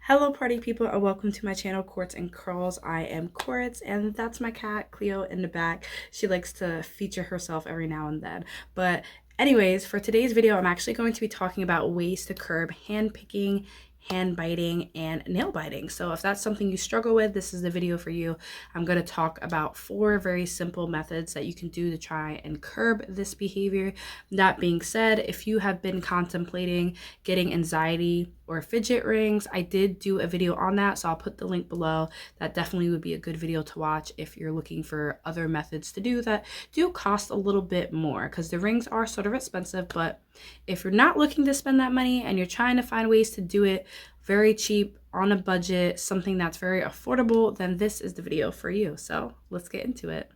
Hello party people and welcome to my channel Quartz and Curls. I am Quartz and that's my cat Cleo in the back. She likes to feature herself every now and then. But anyways, for today's video I'm actually going to be talking about ways to curb hand picking, hand biting, and nail biting. So if that's something you struggle with, this is the video for you. I'm going to talk about 4 very simple methods that you can do to try and curb this behavior. That being said, if you have been contemplating getting anxiety or fidget rings, I did do a video on that, so I'll put the link below. That definitely would be a good video to watch if you're looking for other methods to do that do cost a little bit more, because the rings are sort of expensive. But if you're not looking to spend that money and you're trying to find ways to do it very cheap, on a budget, something that's very affordable, then this is the video for you. So let's get into it.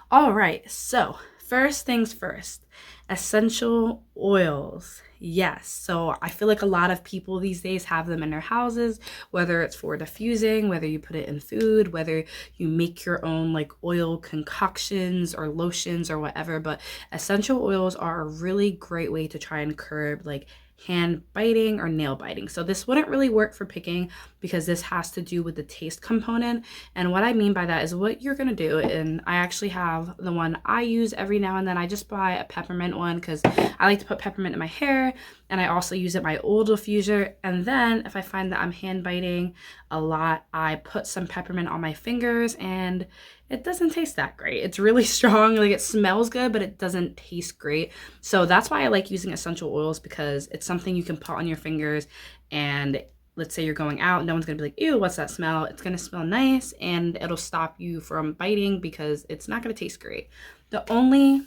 All right, so first things first, essential oils. Yes, so I feel like a lot of people these days have them in their houses, whether it's for diffusing, whether you put it in food, whether you make your own like oil concoctions or lotions or whatever. But essential oils are a really great way to try and curb like hand biting or nail biting. So this wouldn't really work for picking because this has to do with the taste component. And what I mean by that is what you're gonna do, and I actually have the one I use every now and then. I just buy a peppermint one because I like to put peppermint in my hair, and I also use it my oil diffuser. And then if I find that I'm hand biting a lot, I put some peppermint on my fingers, and it doesn't taste that great. It's really strong, like it smells good, but it doesn't taste great. So that's why I like using essential oils, because it's something you can put on your fingers, and let's say you're going out, no one's gonna be like, ew, what's that smell? It's gonna smell nice, and it'll stop you from biting because it's not gonna taste great. The only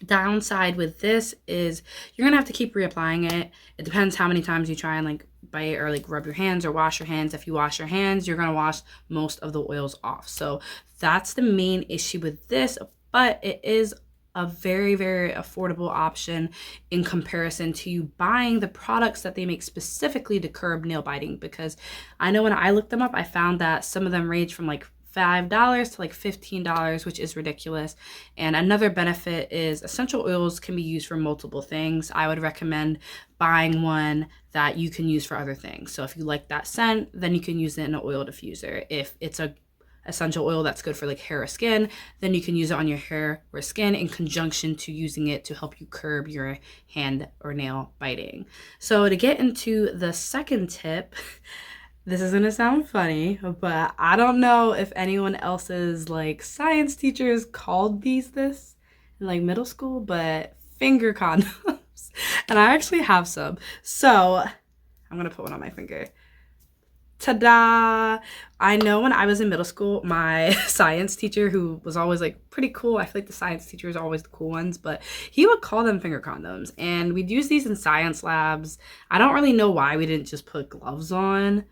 downside with this is you're gonna have to keep reapplying it. It depends how many times you try and like bite or like rub your hands or wash your hands. If you wash your hands, you're gonna wash most of the oils off. So that's the main issue with this, but it is a very, very affordable option in comparison to you buying the products that they make specifically to curb nail biting. Because I know when I looked them up, I found that some of them range from like $5 to like $15, which is ridiculous. And another benefit is essential oils can be used for multiple things. I would recommend buying one that you can use for other things. So if you like that scent, then you can use it in an oil diffuser. If it's a essential oil that's good for like hair or skin, then you can use it on your hair or skin in conjunction to using it to help you curb your hand or nail biting. So to get into the second tip, this is gonna sound funny, but I don't know if anyone else's like science teachers called these this in like middle school, but finger condoms. And I actually have some. So I'm gonna put one on my finger. Ta-da! I know when I was in middle school, my science teacher, who was always like pretty cool, I feel like the science teachers are always the cool ones, but he would call them finger condoms, and we'd use these in science labs. I don't really know why we didn't just put gloves on.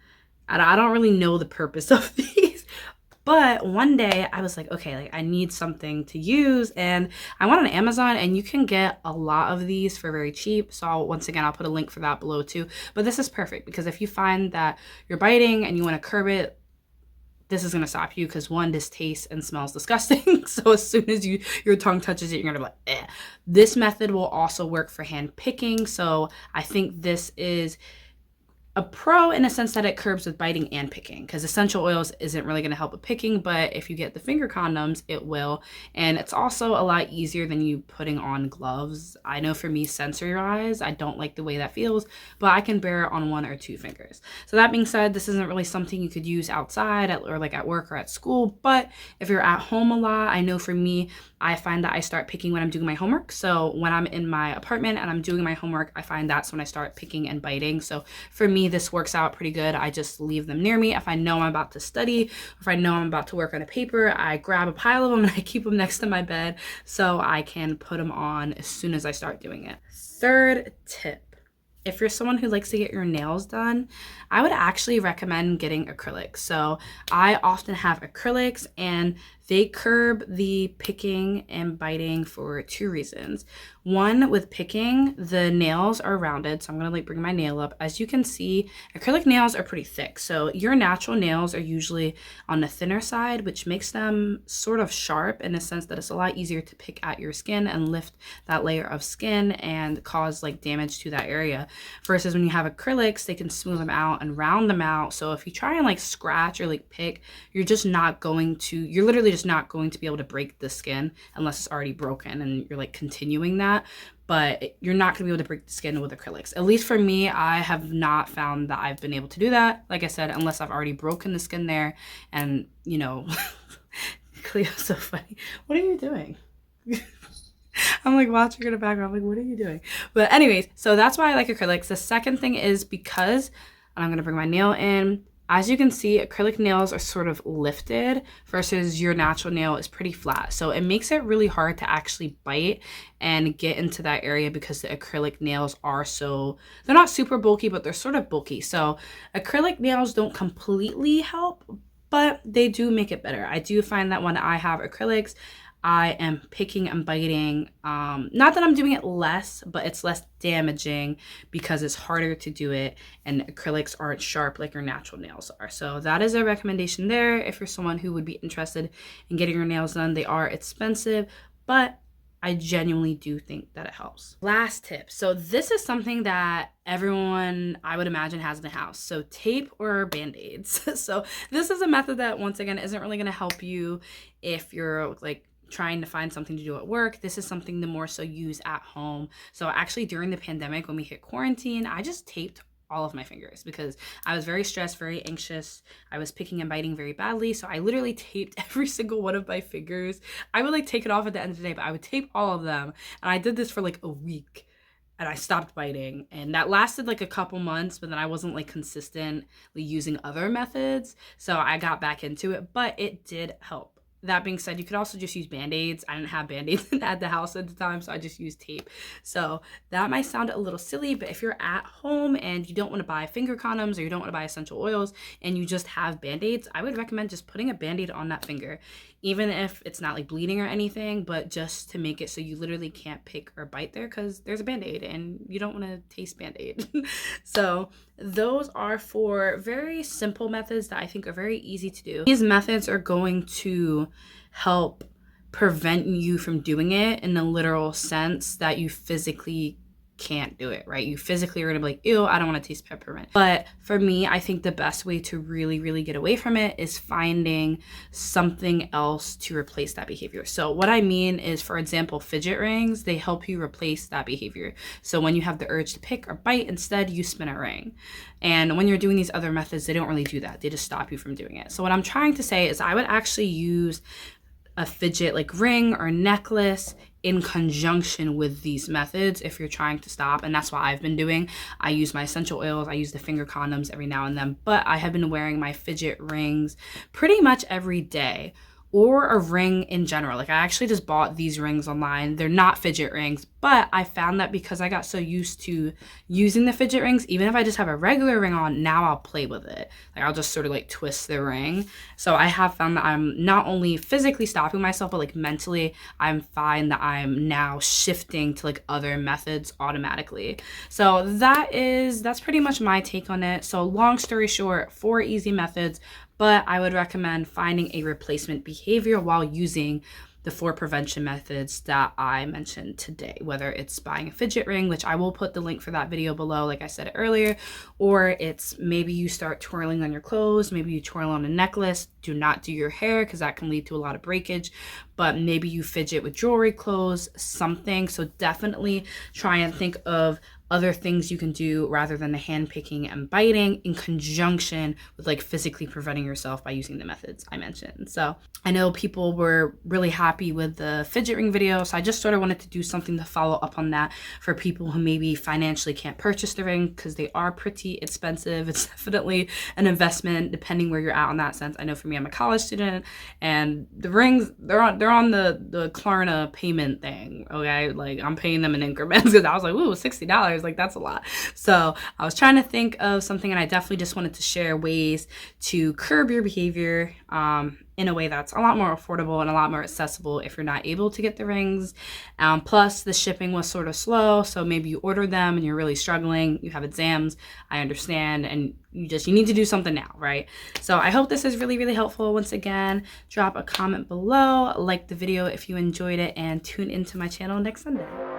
I don't really know the purpose of these, but one day I was like, okay, like I need something to use, and I went on Amazon, and you can get a lot of these for very cheap. So once again, I'll put a link for that below too. But this is perfect because if you find that you're biting and you want to curb it, this is going to stop you, because one, this tastes and smells disgusting. So as soon as your tongue touches it, you're going to be like, eh. This method will also work for hand picking. So I think this is a pro in a sense that it curbs with biting and picking, because essential oils isn't really going to help with picking, but if you get the finger condoms, it will. And it's also a lot easier than you putting on gloves. I know for me, sensory wise, I don't like the way that feels, but I can bear it on 1 or 2 fingers. So that being said, this isn't really something you could use outside or like at work or at school, but if you're at home a lot, I know for me, I find that I start picking when I'm doing my homework. So when I'm in my apartment and I'm doing my homework, I find that's when I start picking and biting. So for me, this works out pretty good. I just leave them near me. If I know I'm about to study, if I know I'm about to work on a paper, I grab a pile of them and I keep them next to my bed so I can put them on as soon as I start doing it. Third tip. If you're someone who likes to get your nails done, I would actually recommend getting acrylics. So I often have acrylics, and They curb the picking and biting for two reasons. One, with picking, the nails are rounded. So I'm going to like bring my nail up. As you can see, acrylic nails are pretty thick. So your natural nails are usually on the thinner side, which makes them sort of sharp in a sense that it's a lot easier to pick at your skin and lift that layer of skin and cause like damage to that area. Versus when you have acrylics, they can smooth them out and round them out. So if you try and like scratch or like pick, you're literally just not going to be able to break the skin unless it's already broken and you're like continuing that. But you're not going to be able to break the skin with acrylics. At least for me, I have not found that I've been able to do that. Like I said, unless I've already broken the skin there. And, you know, Cleo's so funny. What are you doing? I'm like watching her in the background. I'm like, what are you doing? But anyways, so that's why I like acrylics. The second thing is because, and I'm going to bring my nail in. As you can see, acrylic nails are sort of lifted versus your natural nail is pretty flat. So it makes it really hard to actually bite and get into that area because the acrylic nails are they're not super bulky, but they're sort of bulky. So acrylic nails don't completely help, but they do make it better. I do find that when I have acrylics, I am picking and biting. Not that I'm doing it less, but it's less damaging because it's harder to do it and acrylics aren't sharp like your natural nails are. So that is a recommendation there if you're someone who would be interested in getting your nails done. They are expensive, but I genuinely do think that it helps. Last tip. So this is something that everyone, I would imagine, has in the house. So tape or Band-Aids. So this is a method that, once again, isn't really going to help you if you're like trying to find something to do at work. This is something to more so use at home. So actually during the pandemic, when we hit quarantine, I just taped all of my fingers because I was very stressed, very anxious. I was picking and biting very badly. So I literally taped every single one of my fingers. I would like take it off at the end of the day, but I would tape all of them. And I did this for like a week and I stopped biting. And that lasted like a couple months, but then I wasn't like consistently using other methods. So I got back into it, but it did help. That being said, you could also just use Band-Aids. I didn't have Band-Aids at the house at the time, so I just used tape. So that might sound a little silly, but if you're at home and you don't want to buy finger condoms or you don't want to buy essential oils and you just have Band-Aids, I would recommend just putting a Band-Aid on that finger, even if it's not like bleeding or anything, but just to make it so you literally can't pick or bite there because there's a Band-Aid and you don't want to taste Band-Aid. So those are 4 very simple methods that I think are very easy to do. These methods are going to help prevent you from doing it in the literal sense that you physically can't do it, right? You physically are gonna be like, ew, I don't want to taste peppermint. But for me, I think the best way to really, really get away from it is finding something else to replace that behavior. So what I mean is, for example, fidget rings, they help you replace that behavior. So when you have the urge to pick or bite, instead you spin a ring. And when you're doing these other methods, they don't really do that. They just stop you from doing it. So what I'm trying to say is I would actually use a fidget like ring or necklace in conjunction with these methods if you're trying to stop. And that's what I've been doing. I use my essential oils, I use the finger condoms every now and then, but I have been wearing my fidget rings pretty much every day, or a ring in general. Like I actually just bought these rings online. They're not fidget rings, but I found that because I got so used to using the fidget rings, even if I just have a regular ring on, now I'll play with it. Like I'll just sort of like twist the ring. So I have found that I'm not only physically stopping myself, but like mentally, I'm fine that I'm now shifting to like other methods automatically. So that's pretty much my take on it. So long story short, 4 easy methods, but I would recommend finding a replacement behavior while using the 4 prevention methods that I mentioned today, whether it's buying a fidget ring, which I will put the link for that video below, like I said earlier, or it's maybe you start twirling on your clothes, maybe you twirl on a necklace. Do not do your hair because that can lead to a lot of breakage, but maybe you fidget with jewelry, clothes, something. So definitely try and think of other things you can do rather than the hand picking and biting in conjunction with like physically preventing yourself by using the methods I mentioned. So I know people were really happy with the fidget ring video, so I just sort of wanted to do something to follow up on that for people who maybe financially can't purchase the ring because they are pretty expensive. It's definitely an investment depending where you're at on that sense. I know for me, I'm a college student and the rings, they're on the Klarna payment thing, okay? Like I'm paying them in increments because I was like, ooh, $60. Like that's a lot. So I was trying to think of something, and I definitely just wanted to share ways to curb your behavior in a way that's a lot more affordable and a lot more accessible if you're not able to get the rings. Plus, the shipping was sort of slow, so maybe you ordered them and you're really struggling. You have exams, I understand, and you need to do something now, right? So I hope this is really, really helpful. Once again, drop a comment below, like the video if you enjoyed it, and tune into my channel next Sunday.